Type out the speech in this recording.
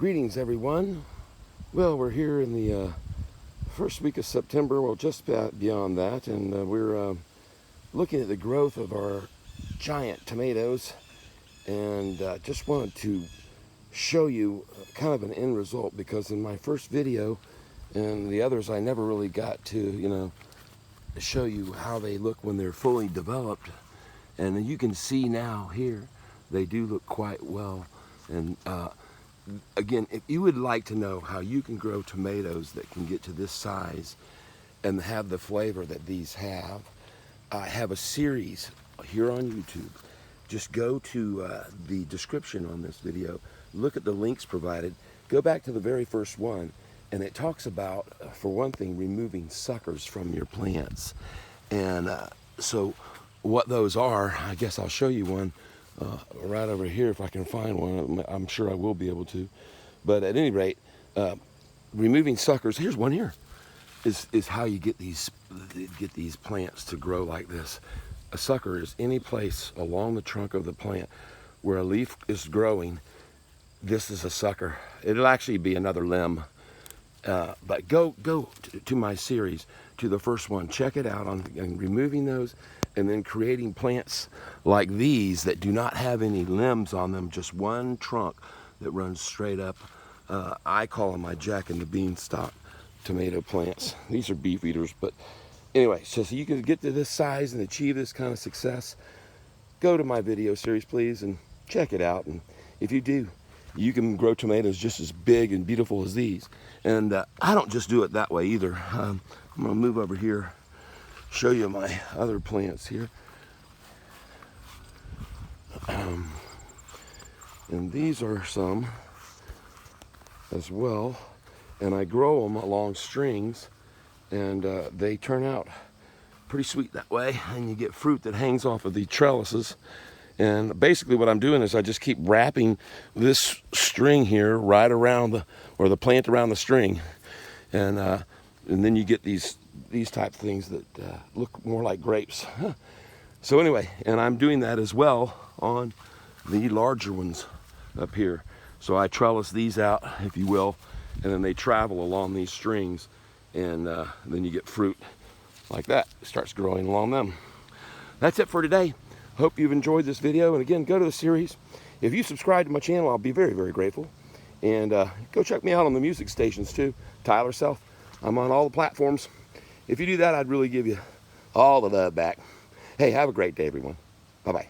Greetings, everyone. Well, we're here in the first week of September, well, just beyond that, and we're looking at the growth of our giant tomatoes, and just wanted to show you kind of an end result, because in my first video and the others, I never really got to, show you how they look when they're fully developed. And you can see now here, they do look quite well. And again, if you would like to know how you can grow tomatoes that can get to this size and have the flavor that these have, I have a series here on YouTube. Just go to the description on this video, look at the links provided, go back to the very first one, and it talks about, for one thing, removing suckers from your plants. And so what those are, I guess I'll show you one right over here if I can find one. I'm sure I will be able to. But at any rate, removing suckers, here's one here, is how you get these plants to grow like this. A sucker is any place along the trunk of the plant where a leaf is growing. This is a sucker. It'll actually be another limb. But go to my series, to the first one. Check it out on removing those and then creating plants like these that do not have any limbs on them, just one trunk that runs straight up. I call them my Jack and the Beanstalk tomato plants. These are beef eaters, but anyway, so you can get to this size and achieve this kind of success, go to my video series, please, and check it out. And if you do, you can grow tomatoes just as big and beautiful as these. And I don't just do it that way either. I'm gonna move over here, show you my other plants here. And these are some as well. And I grow them along strings, and they turn out pretty sweet that way. And you get fruit that hangs off of the trellises. And basically what I'm doing is I just keep wrapping this string here right around the plant around the string. And then you get these type things that look more like grapes. So anyway, and I'm doing that as well on the larger ones up here. So I trellis these out, if you will, and then they travel along these strings, and then you get fruit like that. It starts growing along them. That's it for today. Hope you've enjoyed this video, and again, go to the series. If you subscribe to my channel, I'll be very, very grateful. And go check me out on the music stations too, Tyler Self. I'm on all the platforms. If you do that, I'd really give you all the love back. Hey, have a great day, everyone. Bye-bye.